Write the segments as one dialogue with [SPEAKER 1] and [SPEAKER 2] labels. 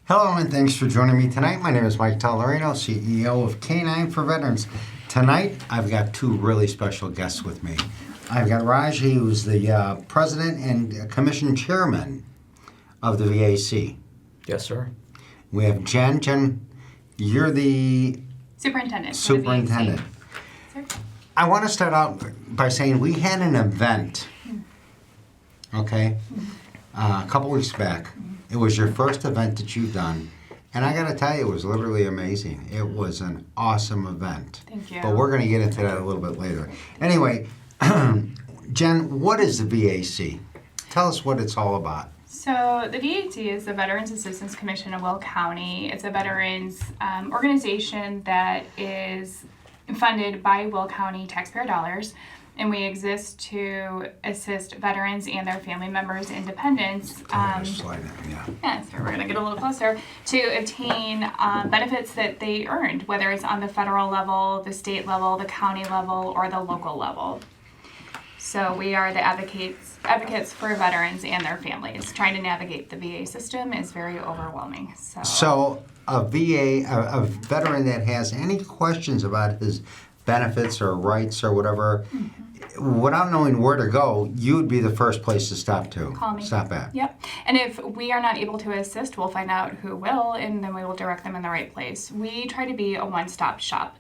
[SPEAKER 1] Hello and thanks for joining me tonight. My name is Mike Tollerino, CEO of K9s For Veterans. Tonight, I've got two really special guests with me. I've got Raji, who's the president and commission chairman of the VAC.
[SPEAKER 2] Yes, sir.
[SPEAKER 1] We have Jen. Jen, you're the
[SPEAKER 3] Superintendent.
[SPEAKER 1] superintendent.
[SPEAKER 3] Sir?
[SPEAKER 1] I want to start out by saying we had an event, okay, a couple weeks back. It was your first event that you've done, and I got to tell you, it was literally amazing. It was an awesome event.
[SPEAKER 3] Thank you.
[SPEAKER 1] But we're going to get into that a little bit later. Anyway, Jen, what is the VAC? Tell us what it's all about.
[SPEAKER 3] So the VAC is the Veterans Assistance Commission of Will County. It's a veterans organization that is funded by Will County taxpayer dollars, and we exist to assist veterans and their family members and dependents.
[SPEAKER 1] Slide in, yeah.
[SPEAKER 3] Yeah, so we're going to get a little closer to obtain benefits that they earned, whether it's on the federal level, the state level, the county level, or the local level. So we are the advocates for veterans and their families. Trying to navigate the VA system is very overwhelming.
[SPEAKER 1] So a veteran that has any questions about his benefits or rights or whatever, without knowing where to go, you would be the first place to stop at.
[SPEAKER 3] Yep. And if we are not able to assist, we'll find out who will, and then we will direct them in the right place. We try to be a one-stop shop.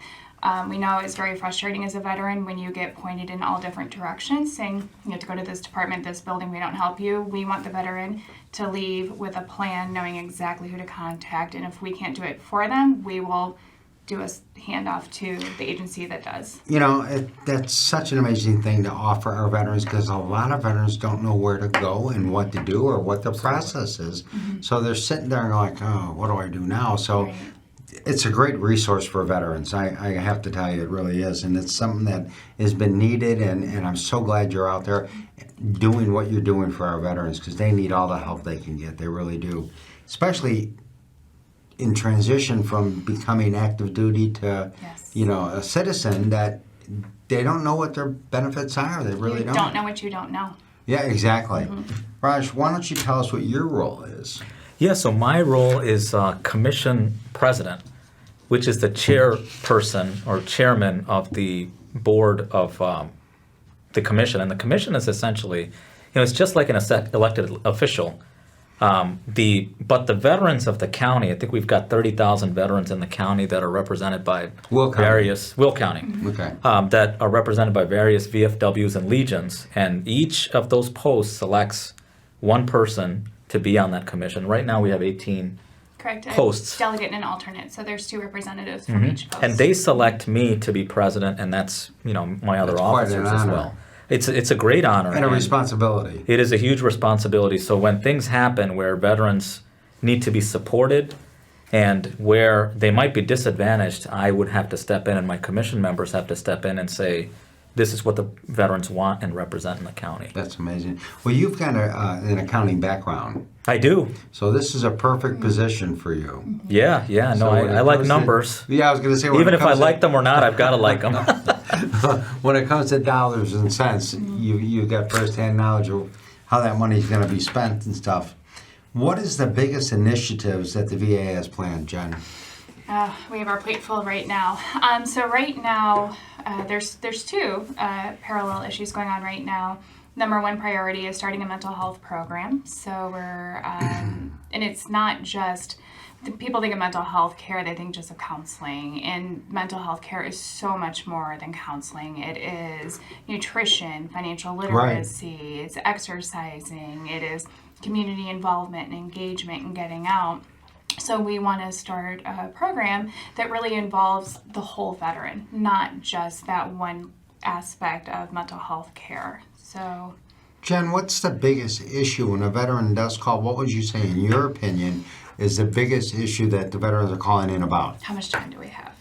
[SPEAKER 3] We know it's very frustrating as a veteran when you get pointed in all different directions, saying you have to go to this department, this building, we don't help you. We want the veteran to leave with a plan, knowing exactly who to contact, and if we can't do it for them, we will do a handoff to the agency that does.
[SPEAKER 1] You know, that's such an amazing thing to offer our veterans, because a lot of veterans don't know where to go and what to do or what the process is. So they're sitting there and like, oh, what do I do now? So
[SPEAKER 3] Right.
[SPEAKER 1] It's a great resource for veterans. I have to tell you, it really is. And it's something that has been needed, and I'm so glad you're out there doing what you're doing for our veterans, because they need all the help they can get. They really do. Especially in transition from becoming active duty to,
[SPEAKER 3] Yes.
[SPEAKER 1] a citizen, that they don't know what their benefits are. They really
[SPEAKER 3] You
[SPEAKER 1] don't.
[SPEAKER 3] don't know what you don't know.
[SPEAKER 1] Yeah, exactly. Raj, why don't you tell us what your role is?
[SPEAKER 2] Yeah, so my role is commission president, which is the chairperson or chairman of the board of the commission. And the commission is essentially, it's just like an elected official. But the veterans of the county, I think we've got 30,000 veterans in the county that are represented by Will County.
[SPEAKER 1] Okay.
[SPEAKER 2] That are represented by various VFWs and legions, and each of those posts selects one person to be on that commission. Right now we have 18
[SPEAKER 3] Correct. A
[SPEAKER 2] posts.
[SPEAKER 3] delegate and an alternate, so there's two representatives from each post.
[SPEAKER 2] And they select me to be president, and that's my other
[SPEAKER 1] That's quite an
[SPEAKER 2] officers as
[SPEAKER 1] honor.
[SPEAKER 2] well. It's a great honor.
[SPEAKER 1] And a responsibility.
[SPEAKER 2] It is a huge responsibility. So when things happen where veterans need to be supported and where they might be disadvantaged, I would have to step in, and my commission members have to step in and say, this is what the veterans want and represent in the county.
[SPEAKER 1] That's amazing. Well, you've got an accounting background,
[SPEAKER 2] I do.
[SPEAKER 1] so this is a perfect position for you.
[SPEAKER 2] Yeah. No,
[SPEAKER 1] So when
[SPEAKER 2] I
[SPEAKER 1] it
[SPEAKER 2] like
[SPEAKER 1] comes to-
[SPEAKER 2] numbers.
[SPEAKER 1] Yeah, I was going to say,
[SPEAKER 2] Even if I like them or not, I've got to like them.
[SPEAKER 1] when it comes to dollars and cents, you've got firsthand knowledge of how that money is going to be spent and stuff. What is the biggest initiatives that the VA has planned, Jen?
[SPEAKER 3] We have our plate full right now. So right now, there's two parallel issues going on right now. Number one priority is starting a mental health program. So we're, and it's not just, people think of mental health care, they think just of counseling. And mental health care is so much more than counseling. It is nutrition, financial literacy, it's exercising, it is community involvement and engagement and getting out. So we want to start a program that really involves the whole veteran, not just that one aspect of mental health care. So,
[SPEAKER 1] Jen, what's the biggest issue when a veteran does call? What would you say, in your opinion, is the biggest issue that the veterans are calling in about?
[SPEAKER 3] how much time do we have?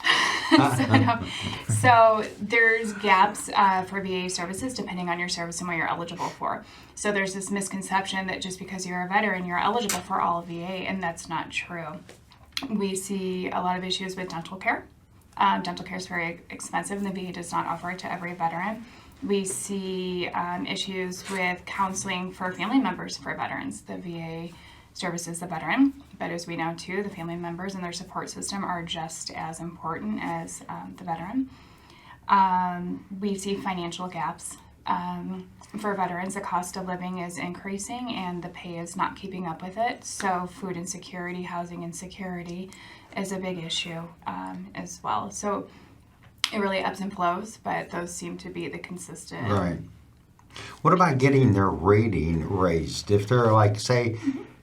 [SPEAKER 3] So there's gaps for VA services depending on your service and what you're eligible for. So there's this misconception that just because you're a veteran, you're eligible for all of VA, and that's not true. We see a lot of issues with dental care. Dental care is very expensive, and the VA does not offer it to every veteran. We see issues with counseling for family members for veterans. The VA services the veteran, But as we know too, the family members and their support system are just as important as the veteran. We see financial gaps. For veterans, the cost of living is increasing and the pay is not keeping up with it. So food insecurity, housing insecurity is a big issue as well. So it really ebbs and flows, but those seem to be the consistent.
[SPEAKER 1] Right. What about getting their rating raised? If they're like, say,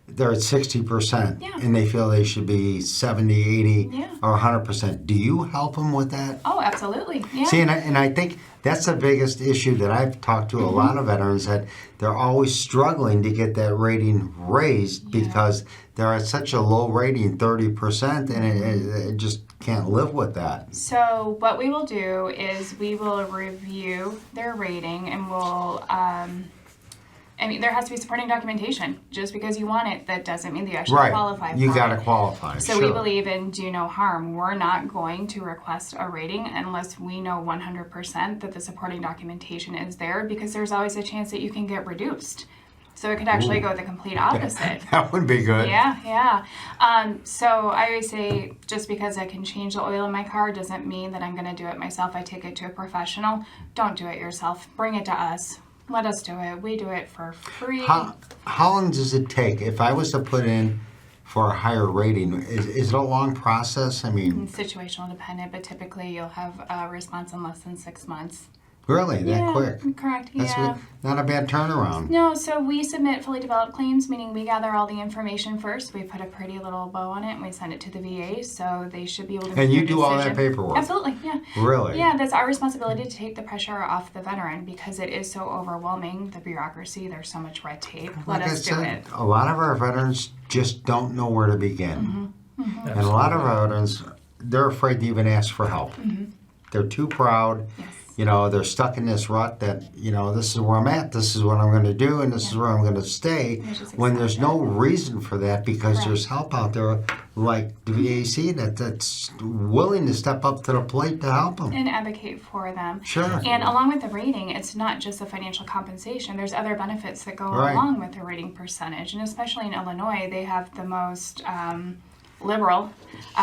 [SPEAKER 1] they're at 60%
[SPEAKER 3] Yeah.
[SPEAKER 1] and they feel they should be 70, 80,
[SPEAKER 3] Yeah.
[SPEAKER 1] or 100%, do you help them with that?
[SPEAKER 3] Oh, absolutely. Yeah.
[SPEAKER 1] See, and I think that's the biggest issue that I've talked to a lot of veterans, that they're always struggling to get that rating raised because they're at such a low rating, 30%, and it just can't live with that.
[SPEAKER 3] So what we will do is we will review their rating and we'll, there has to be supporting documentation. Just because you want it, that doesn't mean that you actually qualify for it.
[SPEAKER 1] You got to qualify.
[SPEAKER 3] So
[SPEAKER 1] sure.
[SPEAKER 3] we believe in do no harm. We're not going to request a rating unless we know 100% that the supporting documentation is there, because there's always a chance that you can get reduced. So it could actually go the complete opposite.
[SPEAKER 1] That would be good.
[SPEAKER 3] Yeah. So I always say, just because I can change the oil in my car doesn't mean that I'm going to do it myself. I take it to a professional. Don't do it yourself. Bring it to us. Let us do it. We do it for free.
[SPEAKER 1] How long does it take if I was to put in for a higher rating? Is it a long process? I mean,
[SPEAKER 3] Situational dependent, but typically you'll have a response in less than 6 months.
[SPEAKER 1] really, that quick?
[SPEAKER 3] Correct.
[SPEAKER 1] That's
[SPEAKER 3] Yeah.
[SPEAKER 1] not a bad turnaround.
[SPEAKER 3] No, so we submit fully developed claims, meaning we gather all the information first. We put a pretty little bow on it, and we send it to the VA, so they should be able to make
[SPEAKER 1] And you
[SPEAKER 3] their
[SPEAKER 1] do all that
[SPEAKER 3] decision.
[SPEAKER 1] paperwork?
[SPEAKER 3] Absolutely, yeah.
[SPEAKER 1] Really?
[SPEAKER 3] Yeah, that's our responsibility to take the pressure off the veteran because it is so overwhelming, the bureaucracy. There's so much red tape. Let
[SPEAKER 1] Like I
[SPEAKER 3] us do
[SPEAKER 1] said,
[SPEAKER 3] it.
[SPEAKER 1] a lot of our veterans just don't know where to begin.
[SPEAKER 3] Mm-hmm.
[SPEAKER 1] And a lot of our veterans, they're afraid to even ask for help. They're too proud.
[SPEAKER 3] Yes.
[SPEAKER 1] You know, they're stuck in this rut that, you know, this is where I'm at, this is what I'm going to do, and this is where I'm going to stay.
[SPEAKER 3] They just
[SPEAKER 1] When
[SPEAKER 3] accept
[SPEAKER 1] there's
[SPEAKER 3] it.
[SPEAKER 1] no reason for that, because
[SPEAKER 3] Correct.
[SPEAKER 1] there's help out there like the VAC that's willing to step up to the plate to help them.
[SPEAKER 3] And advocate for them.
[SPEAKER 1] Sure.
[SPEAKER 3] And along with the rating, it's not just the financial compensation. There's other benefits that go
[SPEAKER 1] Right.
[SPEAKER 3] along with the rating percentage. And especially in Illinois, they have the most liberal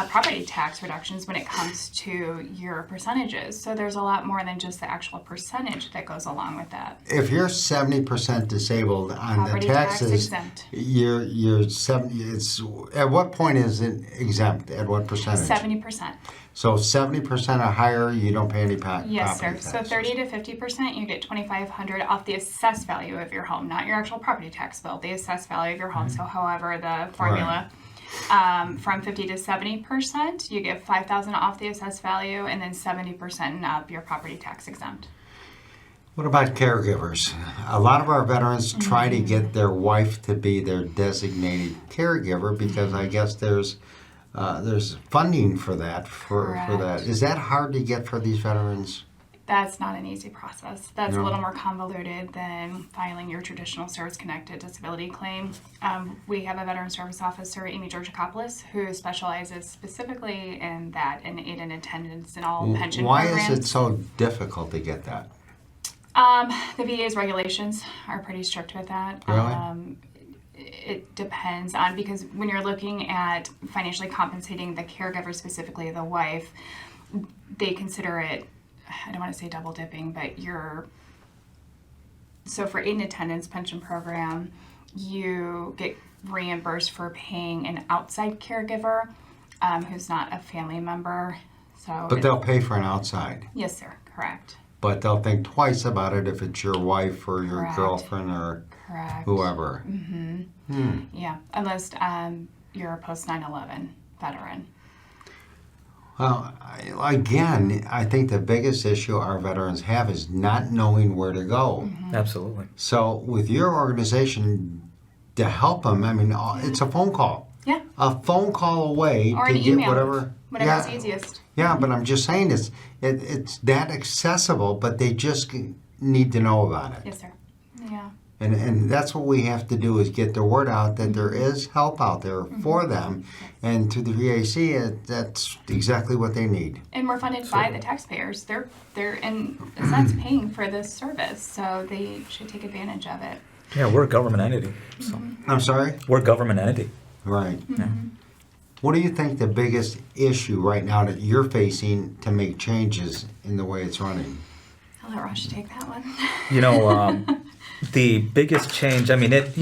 [SPEAKER 3] property tax reductions when it comes to your percentages. So there's a lot more than just the actual percentage that goes along with that.
[SPEAKER 1] If you're 70% disabled on
[SPEAKER 3] Property
[SPEAKER 1] the
[SPEAKER 3] tax
[SPEAKER 1] taxes,
[SPEAKER 3] exempt.
[SPEAKER 1] you're 70. It's at what point is it exempt? At what percentage?
[SPEAKER 3] 70%.
[SPEAKER 1] So 70% or higher, you don't pay any
[SPEAKER 3] Yes, sir.
[SPEAKER 1] property
[SPEAKER 3] So
[SPEAKER 1] taxes.
[SPEAKER 3] 30 to 50%, you get $2,500 off the assessed value of your home, not your actual property tax bill, the assessed value of your home. So however the formula, from 50 to 70%, you get $5,000 off the assessed value, and then 70% and up, your property tax exempt.
[SPEAKER 1] What about caregivers? A lot of our veterans try
[SPEAKER 3] Mm-hmm.
[SPEAKER 1] to get their wife to be their designated caregiver because I guess there's funding for that. For that,
[SPEAKER 3] Correct.
[SPEAKER 1] is that hard to get for these veterans?
[SPEAKER 3] That's not an easy process. That's
[SPEAKER 1] No.
[SPEAKER 3] a little more convoluted than filing your traditional service-connected disability claim. We have a veteran service officer, Amy Georgakopoulos, who specializes specifically in that and aid and attendance in all pension
[SPEAKER 1] Why
[SPEAKER 3] programs.
[SPEAKER 1] is it so difficult to get that?
[SPEAKER 3] The VA's regulations are pretty strict with that.
[SPEAKER 1] Really?
[SPEAKER 3] It depends on, because when you're looking at financially compensating the caregiver, specifically the wife, they consider it, I don't want to say double dipping, but so for aid and attendance pension program, you get reimbursed for paying an outside caregiver who's not a family member. So
[SPEAKER 1] But they'll pay for an outside.
[SPEAKER 3] yes, sir, correct.
[SPEAKER 1] But they'll think twice about it if it's your wife or your
[SPEAKER 3] Correct.
[SPEAKER 1] girlfriend or
[SPEAKER 3] Correct.
[SPEAKER 1] whoever.
[SPEAKER 3] Yeah, unless you're a post 9/11 veteran.
[SPEAKER 1] Well, again, I think the biggest issue our veterans have is not knowing where to go.
[SPEAKER 2] Absolutely.
[SPEAKER 1] So with your organization, to help them, I mean, it's a phone call.
[SPEAKER 3] Yeah,
[SPEAKER 1] A phone call away
[SPEAKER 3] or
[SPEAKER 1] to
[SPEAKER 3] an
[SPEAKER 1] get
[SPEAKER 3] email,
[SPEAKER 1] whatever.
[SPEAKER 3] whatever's
[SPEAKER 1] yeah,
[SPEAKER 3] easiest.
[SPEAKER 1] Yeah, but I'm just saying it's that accessible, but they just need to know about it.
[SPEAKER 3] Yes, sir. Yeah.
[SPEAKER 1] And that's what we have to do is get the word out that there is help out there for them. And to the VAC, that's exactly what they need.
[SPEAKER 3] And we're funded by the taxpayers. They're in a sense paying for this service, so they should take advantage of it.
[SPEAKER 2] Yeah, we're a government entity. So
[SPEAKER 1] I'm sorry?
[SPEAKER 2] we're a government entity.
[SPEAKER 1] Right.
[SPEAKER 2] Yeah.
[SPEAKER 1] What do you think the biggest issue right now that you're facing to make changes in the way it's running?
[SPEAKER 3] I'll let Rosh take that one.
[SPEAKER 2] You know, the biggest change, I mean, at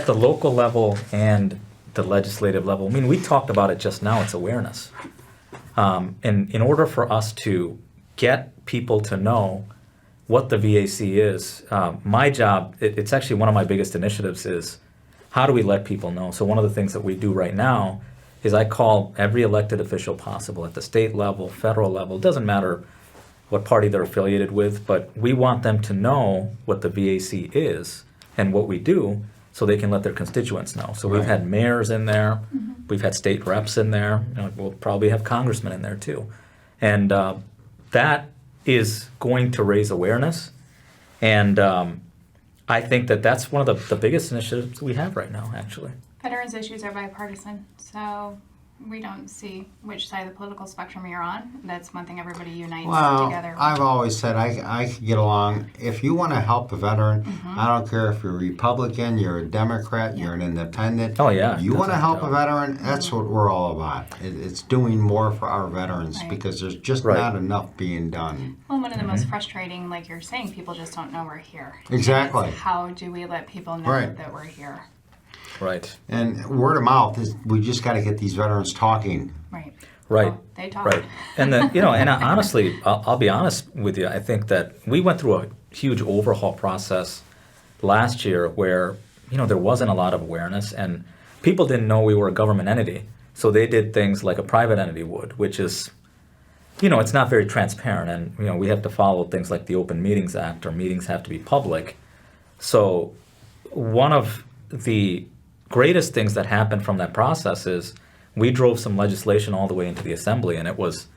[SPEAKER 2] the local level and the legislative level, I mean, we talked about it just now, it's awareness. And in order for us to get people to know what the VAC is, my job, it's actually one of my biggest initiatives is how do we let people know? So one of the things that we do right now is I call every elected official possible at the state level, federal level, it doesn't matter what party they're affiliated with, but we want them to know what the VAC is and what we do so they can let their constituents know. So we've
[SPEAKER 1] Right.
[SPEAKER 2] had mayors in there, we've had state reps in there, we'll probably have congressmen in there too. And that is going to raise awareness. And I think that that's one of the biggest initiatives we have right now, actually.
[SPEAKER 3] Veterans issues are bipartisan, so we don't see which side of the political spectrum you're on. That's one thing everybody unites
[SPEAKER 1] Well,
[SPEAKER 3] together.
[SPEAKER 1] I've always said I could get along. If you want to help a veteran, I don't care if you're a Republican, you're a Democrat, you're an independent.
[SPEAKER 2] Oh, yeah,
[SPEAKER 1] You want to
[SPEAKER 2] doesn't
[SPEAKER 1] help a
[SPEAKER 2] matter.
[SPEAKER 1] veteran, that's what we're all about. It's doing more for our veterans
[SPEAKER 3] Right.
[SPEAKER 1] because there's just
[SPEAKER 2] Right.
[SPEAKER 1] not enough being done.
[SPEAKER 3] Well, one of the most frustrating, like you're saying, people just don't know we're here.
[SPEAKER 1] Exactly.
[SPEAKER 3] It's how do we let people know
[SPEAKER 1] Right.
[SPEAKER 3] that we're here?
[SPEAKER 2] Right.
[SPEAKER 1] And word of mouth is we just got to get these veterans talking.
[SPEAKER 3] Right.
[SPEAKER 2] Right.
[SPEAKER 3] Well, they talk.
[SPEAKER 2] Right. And honestly, I'll be honest with you. I think that we went through a huge overhaul process last year where, there wasn't a lot of awareness and people didn't know we were a government entity. So they did things like a private entity would, which is, it's not very transparent. And, we have to follow things like the Open Meetings Act or meetings have to be public. So one of the greatest things that happened from that process is we drove some legislation all the way into the assembly, and it was,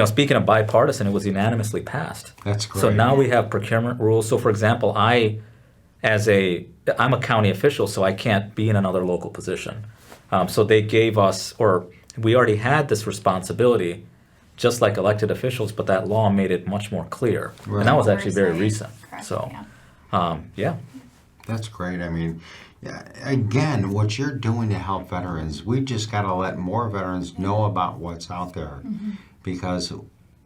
[SPEAKER 2] speaking of bipartisan, it was unanimously passed.
[SPEAKER 1] That's great.
[SPEAKER 2] So now we have procurement rules. So for example, I'm a county official, so I can't be in another local position. So they gave us, or we already had this responsibility, just like elected officials, but that law made it much more clear.
[SPEAKER 1] Right.
[SPEAKER 2] And that was actually very
[SPEAKER 3] Oversight.
[SPEAKER 2] recent.
[SPEAKER 3] Correct,
[SPEAKER 2] So,
[SPEAKER 3] yeah.
[SPEAKER 2] yeah.
[SPEAKER 1] That's great. I mean, again, what you're doing to help veterans, we just got to let more veterans know about what's out there. Because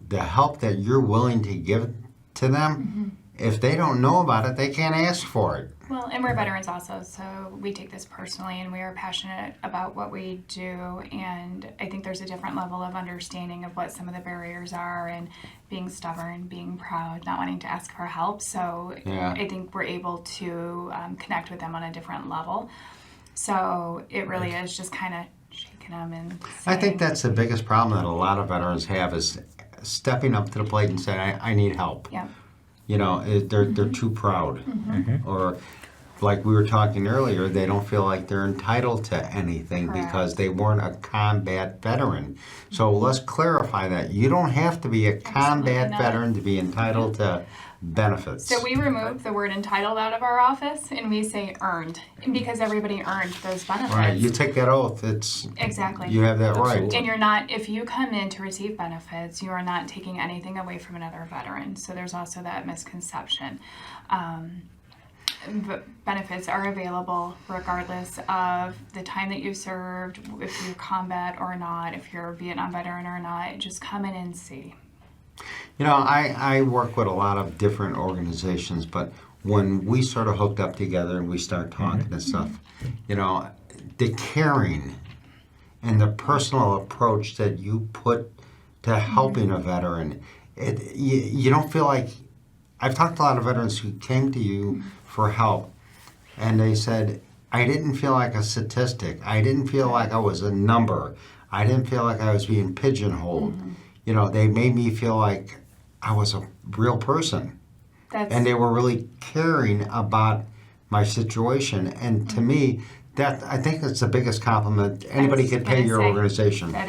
[SPEAKER 1] the help that you're willing to give to them, if they don't know about it, they can't ask for it.
[SPEAKER 3] Well, and we're veterans also, so we take this personally and we are passionate about what we do. And I think there's a different level of understanding of what some of the barriers are and being stubborn, being proud, not wanting to ask for help. So
[SPEAKER 1] Yeah.
[SPEAKER 3] I think we're able to connect with them on a different level. So it really is just kind of shaking them and
[SPEAKER 1] I think
[SPEAKER 3] saying,
[SPEAKER 1] that's the biggest problem that a lot of veterans have is stepping up to the plate and saying, I need help.
[SPEAKER 3] yeah.
[SPEAKER 1] They're too proud. Or like we were talking earlier, they don't feel like they're entitled to anything
[SPEAKER 3] Correct.
[SPEAKER 1] because they weren't a combat veteran. So let's clarify that. You don't have to be a combat
[SPEAKER 3] not.
[SPEAKER 1] veteran to be entitled to benefits.
[SPEAKER 3] So we removed the word entitled out of our office and we say earned because everybody earned those benefits.
[SPEAKER 1] Right, you take that oath,
[SPEAKER 3] Exactly.
[SPEAKER 1] you have that right.
[SPEAKER 2] Absolutely.
[SPEAKER 3] And you're not, if you come in to receive benefits, you are not taking anything away from another veteran. So there's also that misconception. Benefits are available regardless of the time that you served, if you're combat or not, if you're a Vietnam veteran or not. Just come in and see.
[SPEAKER 1] I work with a lot of different organizations, but when we sort of hooked up together and we start talking and stuff, the caring and the personal approach that you put to helping a veteran, you don't feel like, I've talked to a lot of veterans who came to you for help and they said, I didn't feel like a statistic. I didn't feel like I was a number. I didn't feel like I was being pigeonholed. They made me feel like I was a real person. And they were really caring about my situation. And to me, I think that's the biggest compliment anybody could pay your organization.
[SPEAKER 3] That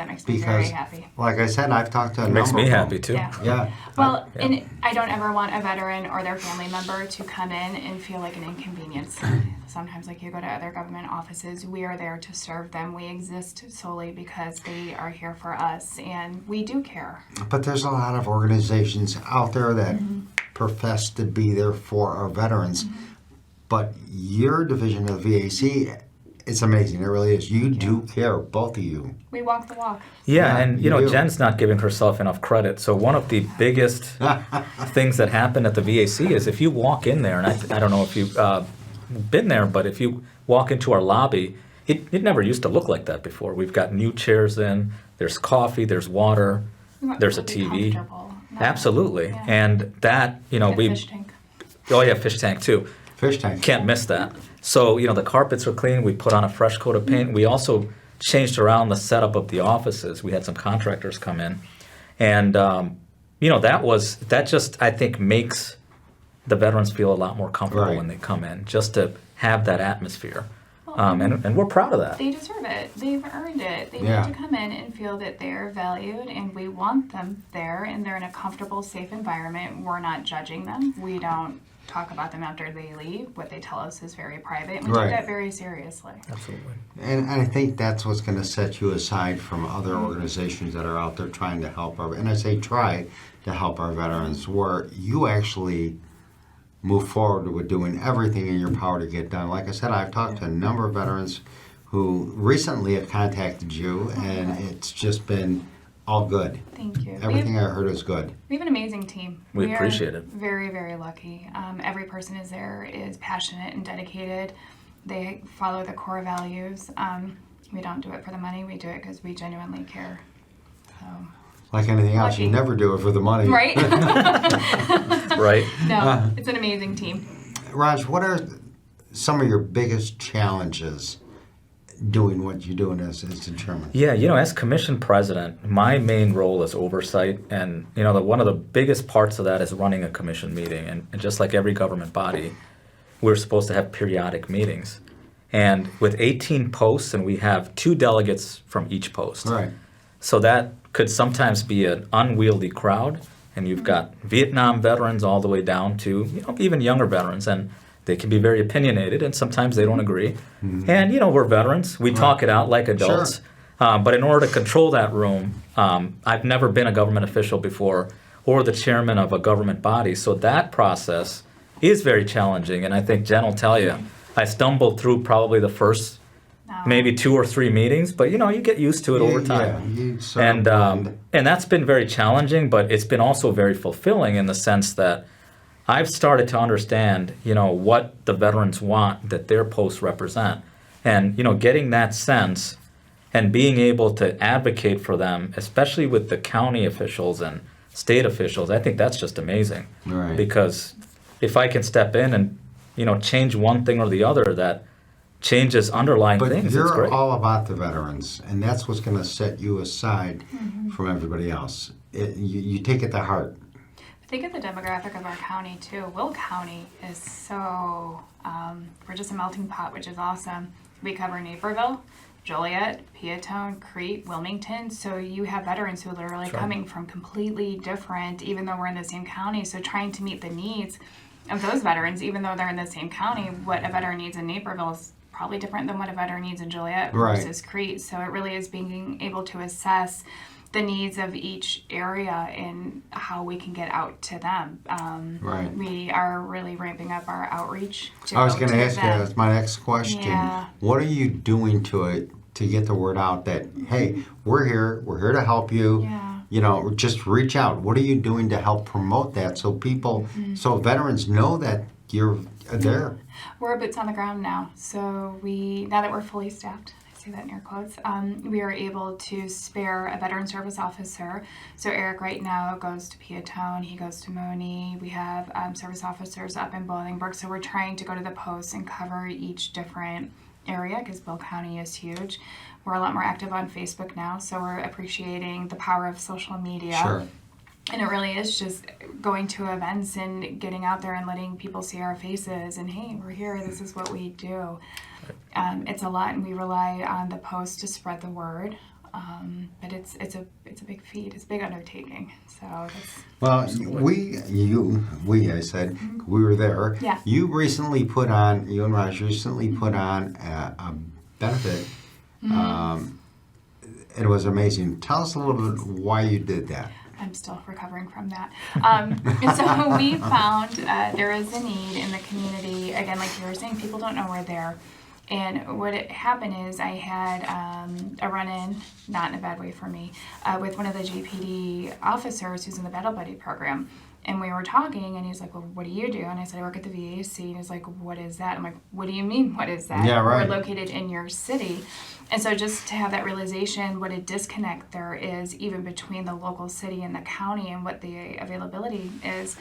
[SPEAKER 3] makes me very
[SPEAKER 1] Because,
[SPEAKER 3] happy.
[SPEAKER 1] like I said, I've talked to a
[SPEAKER 2] It
[SPEAKER 1] number
[SPEAKER 2] makes me
[SPEAKER 1] of them.
[SPEAKER 2] happy too.
[SPEAKER 3] Yeah.
[SPEAKER 1] Yeah.
[SPEAKER 3] Well,
[SPEAKER 2] Yeah.
[SPEAKER 3] and I don't ever want a veteran or their family member to come in and feel like an inconvenience. Sometimes, like you go to other government offices, we are there to serve them. We exist solely because they are here for us, and we do care.
[SPEAKER 1] But there's a lot of organizations out there that profess to be there for our veterans. But your division of VAC it's amazing. It really is. You do care, both of you.
[SPEAKER 3] We walk the walk.
[SPEAKER 2] Yeah,
[SPEAKER 1] Yeah,
[SPEAKER 2] and
[SPEAKER 1] you do.
[SPEAKER 2] Jen's not giving herself enough credit. So one of the biggest things that happen at the VAC is if you walk in there, and I don't know if you've been there, but if you walk into our lobby, it never used to look like that before. We've got new chairs in, there's coffee, there's water,
[SPEAKER 3] We want
[SPEAKER 2] there's a
[SPEAKER 3] people to be
[SPEAKER 2] TV.
[SPEAKER 3] comfortable, not-
[SPEAKER 2] Absolutely.
[SPEAKER 3] Yeah.
[SPEAKER 2] And that,
[SPEAKER 3] Good
[SPEAKER 2] we,
[SPEAKER 3] fish tank.
[SPEAKER 2] oh yeah, fish tank too.
[SPEAKER 1] Fish tank.
[SPEAKER 2] Can't miss that. So, the carpets are clean. We put on a fresh coat of paint. We also changed around the setup of the offices. We had some contractors come in. And, that just, I think, makes the veterans feel a lot more comfortable
[SPEAKER 1] Right.
[SPEAKER 2] when they come in, just to have that atmosphere. And we're proud of that.
[SPEAKER 3] They deserve it. They've earned it. They
[SPEAKER 1] Yeah.
[SPEAKER 3] need to come in and feel that they're valued, and we want them there, and they're in a comfortable, safe environment. We're not judging them. We don't talk about them after they leave. What they tell us is very private, and we
[SPEAKER 1] Right.
[SPEAKER 3] take that very seriously.
[SPEAKER 2] Absolutely.
[SPEAKER 1] And I think that's what's going to set you aside from other organizations that are out there trying to help our, and I say try to help our veterans, where you actually move forward with doing everything in your power to get done. Like I said, I've talked to a number of veterans who recently have contacted you, and it's just been all good.
[SPEAKER 3] Thank you.
[SPEAKER 1] Everything I heard is good.
[SPEAKER 3] We have an amazing team.
[SPEAKER 2] We appreciate
[SPEAKER 3] are
[SPEAKER 2] it.
[SPEAKER 3] Very, very lucky. Every person is there is passionate and dedicated. They follow the core values. We don't do it for the money. We do it because we genuinely care. So,
[SPEAKER 1] Like anything else, you
[SPEAKER 3] Lucky.
[SPEAKER 1] never do it for the money.
[SPEAKER 3] right?
[SPEAKER 2] Right?
[SPEAKER 3] No, it's an amazing team.
[SPEAKER 1] Raj, what are some of your biggest challenges doing what you're doing as the chairman?
[SPEAKER 2] Yeah, as commission president, my main role is oversight, and one of the biggest parts of that is running a commission meeting. And just like every government body, we're supposed to have periodic meetings. And with 18 posts, and we have 2 delegates from each post.
[SPEAKER 1] Right.
[SPEAKER 2] So that could sometimes be an unwieldy crowd, and you've got Vietnam veterans all the way down to even younger veterans, and they can be very opinionated, and sometimes they don't agree. And we're veterans; we talk it out like adults. But in order to control that room, I've never been a government official before, or the chairman of a government body, so that process is very challenging. And I think Jen will tell you, I stumbled through probably the first maybe 2 or 3 meetings, but you get used to it over time.
[SPEAKER 1] Yeah, you sort
[SPEAKER 2] And
[SPEAKER 1] of
[SPEAKER 2] and that's been very challenging, but it's been also very fulfilling in the sense that I've started to understand, what the veterans want that their posts represent, and getting that sense and being able to advocate for them, especially with the county officials and state officials. I think that's just amazing.
[SPEAKER 1] Right.
[SPEAKER 2] Because if I can step in and change one thing or the other that changes underlying
[SPEAKER 1] But
[SPEAKER 2] things, it's
[SPEAKER 1] you're
[SPEAKER 2] great.
[SPEAKER 1] all about the veterans, and that's what's going to set you aside from everybody else. You take it to heart.
[SPEAKER 3] Think of the demographic of our county too. Will County is so, we're just a melting pot, which is awesome. We cover Naperville, Joliet, Peatone, Crete, Wilmington. So you have veterans who are literally
[SPEAKER 2] Sure.
[SPEAKER 3] coming from completely different, even though we're in the same county. So trying to meet the needs of those veterans, even though they're in the same county, what a veteran needs in Naperville is probably different than what a veteran needs in Joliet
[SPEAKER 1] Right.
[SPEAKER 3] versus Crete. So it really is being able to assess the needs of each area and how we can get out to them.
[SPEAKER 1] Right.
[SPEAKER 3] We are really ramping up our outreach.
[SPEAKER 1] I was
[SPEAKER 3] go
[SPEAKER 1] going to ask you,
[SPEAKER 3] them.
[SPEAKER 1] that's my next question.
[SPEAKER 3] Yeah.
[SPEAKER 1] What are you doing to get the word out that, hey, we're here to help you.
[SPEAKER 3] Yeah.
[SPEAKER 1] Just reach out. What are you doing to help promote that so people, so veterans know that you're there?
[SPEAKER 3] We're boots on the ground now. So now that we're fully staffed, I say that in air quotes, we are able to spare a veteran service officer. So Eric right now goes to Peatone, he goes to Mooney. We have service officers up in Bolingbrook. So we're trying to go to the posts and cover each different area because Bill County is huge. We're a lot more active on Facebook now, so we're appreciating the power of social media.
[SPEAKER 1] Sure.
[SPEAKER 3] And it really is just going to events and getting out there and letting people see our faces and, hey, we're here, this is what we do. It's a lot, and we rely on the post to spread the word. But it's a big feat. It's a big undertaking. So that's
[SPEAKER 1] Well, I said, we were there.
[SPEAKER 3] Yeah.
[SPEAKER 1] You and Raj recently put on a benefit. It was amazing. Tell us a little bit why you did that.
[SPEAKER 3] I'm still recovering from that. So we found there is a need in the community. Again, like you were saying, people don't know we're there. And what had happened is I had a run-in, not in a bad way for me, with one of the GPD officers who's in the Battle Buddy program. And we were talking, and he's like, well, what do you do? And I said, I work at the VAC. And he's like, what is that? I'm like, what do you mean, what is that?
[SPEAKER 1] Yeah, right.
[SPEAKER 3] We're located in your city. And so just to have that realization, what a disconnect there is even between the local city and the county and what the availability is.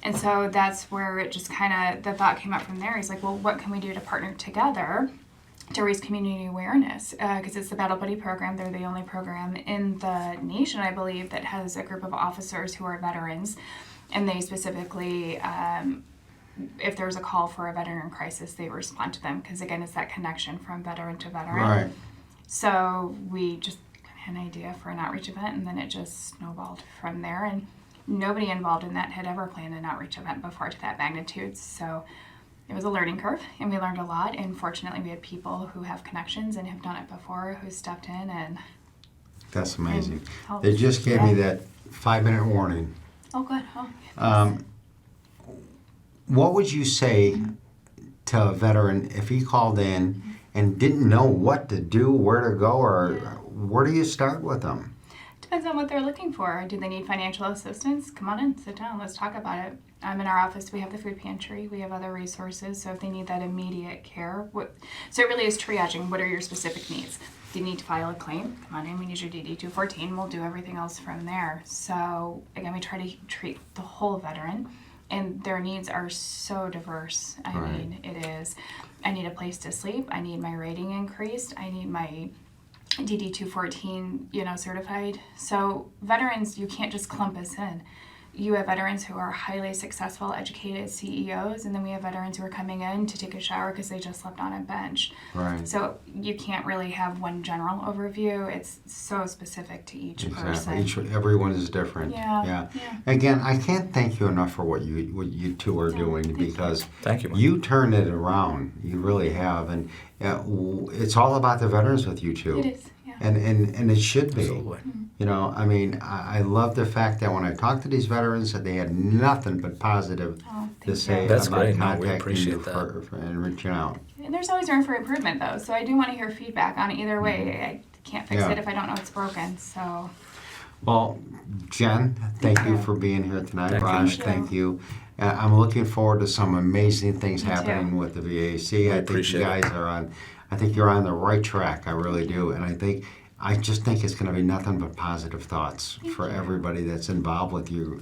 [SPEAKER 3] And so that's where it just kind of, the thought came up from there. He's like, well, what can we do to partner together to raise community awareness? Because it's the Battle Buddy program. They're the only program in the nation, I believe, that has a group of officers who are veterans. And they specifically, if there's a call for a veteran crisis, they respond to them. Because again, it's that connection from veteran to veteran.
[SPEAKER 1] Right.
[SPEAKER 3] So we just had an idea for an outreach event, and then it just snowballed from there. And nobody involved in that had ever planned an outreach event before to that magnitude. So it was a learning curve, and we learned a lot. And fortunately, we had people who have connections and have done it before who stepped in and.
[SPEAKER 1] That's amazing.
[SPEAKER 3] helped.
[SPEAKER 1] They just gave me that 5-minute warning.
[SPEAKER 3] Oh, good. Oh,
[SPEAKER 1] What would you say to a veteran if he called in and didn't know what to do, where to go, or where do you start with them?
[SPEAKER 3] Depends on what they're looking for. Do they need financial assistance? Come on in, sit down, let's talk about it. In our office, we have the food pantry, we have other resources, so if they need that immediate care, so it really is triaging. What are your specific needs? Do you need to file a claim? Come on in, we need your DD-214, we'll do everything else from there. So again, we try to treat the whole veteran, and their needs are so diverse. I mean, it is, I need a place to sleep, I need my rating increased, I need my DD-214, certified. So veterans, you can't just clump us in. You have veterans who are highly successful, educated CEOs, and then we have veterans who are coming in to take a shower because they just slept on a bench.
[SPEAKER 1] Right.
[SPEAKER 3] So you can't really have one general overview. It's so specific to each person.
[SPEAKER 1] Everyone is different.
[SPEAKER 3] Yeah.
[SPEAKER 1] Again, I can't thank you enough for what you two are doing, because
[SPEAKER 2] Thank you, Mike.
[SPEAKER 1] you turned it around. You really have, and it's all about the veterans with you two.
[SPEAKER 3] It is, yeah.
[SPEAKER 1] And it should be.
[SPEAKER 2] Absolutely.
[SPEAKER 1] I love the fact that when I talk to these veterans, that they had nothing but positive to say
[SPEAKER 2] That's
[SPEAKER 1] about
[SPEAKER 2] great. No, we
[SPEAKER 1] contacting
[SPEAKER 2] appreciate
[SPEAKER 1] you
[SPEAKER 2] that.
[SPEAKER 1] and reaching out.
[SPEAKER 3] And there's always room for improvement, though. So I do want to hear feedback on either way. I can't fix
[SPEAKER 1] Yeah.
[SPEAKER 3] it if I don't know it's broken. So
[SPEAKER 1] Well, Jen, thank you for being here tonight.
[SPEAKER 2] Thank you.
[SPEAKER 1] Raj, thank you. I'm looking forward to some amazing things
[SPEAKER 3] Me too.
[SPEAKER 1] happening with the VAC. I think
[SPEAKER 2] appreciate
[SPEAKER 1] you
[SPEAKER 2] it.
[SPEAKER 1] guys are on. I think you're on the right track. I really do, and I just think it's going to be nothing but positive thoughts for everybody that's involved with you.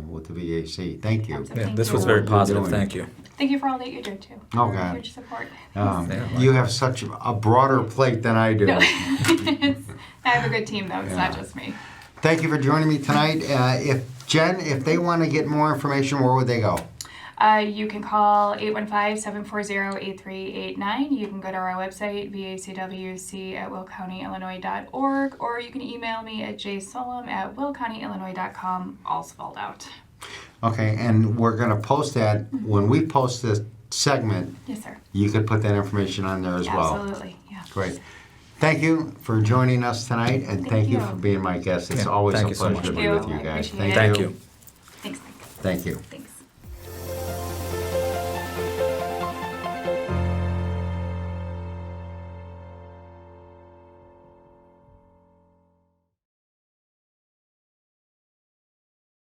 [SPEAKER 1] With the VAC. Thank you.
[SPEAKER 3] Absolutely.
[SPEAKER 2] Yeah, this
[SPEAKER 3] Thank
[SPEAKER 2] was
[SPEAKER 3] you.
[SPEAKER 2] very
[SPEAKER 1] What you're
[SPEAKER 2] positive.
[SPEAKER 1] doing.
[SPEAKER 2] Thank you.
[SPEAKER 3] thank you for all that you do, too.
[SPEAKER 1] Oh,
[SPEAKER 3] For
[SPEAKER 1] God.
[SPEAKER 3] huge support.
[SPEAKER 1] You have such a broader plate than I do.
[SPEAKER 3] No. I have a good team, though. It's not just me.
[SPEAKER 1] Thank you for joining me tonight. If they want to get more information, where would they go?
[SPEAKER 3] You can call 815-740-8389. You can go to our website, vacwc@willcountyillinois.org, or you can email me at jsolem@willcountyillinois.com, all spelled out.
[SPEAKER 1] Okay, and we're going to post that when we post this segment.
[SPEAKER 3] Yes, sir.
[SPEAKER 1] You could put that information on there as well.
[SPEAKER 3] Absolutely, yeah.
[SPEAKER 1] Great. Thank you for joining us tonight, and thank you
[SPEAKER 3] you.
[SPEAKER 1] for being my guest. It's
[SPEAKER 2] Yeah,
[SPEAKER 1] always
[SPEAKER 2] thank
[SPEAKER 1] a
[SPEAKER 2] you so
[SPEAKER 1] pleasure
[SPEAKER 2] much.
[SPEAKER 1] to be
[SPEAKER 3] Thank
[SPEAKER 1] with
[SPEAKER 3] you.
[SPEAKER 1] you
[SPEAKER 3] I
[SPEAKER 1] guys.
[SPEAKER 3] appreciate it.
[SPEAKER 2] Thank you.
[SPEAKER 3] Thanks, Mike.
[SPEAKER 1] Thank you.
[SPEAKER 3] Thanks.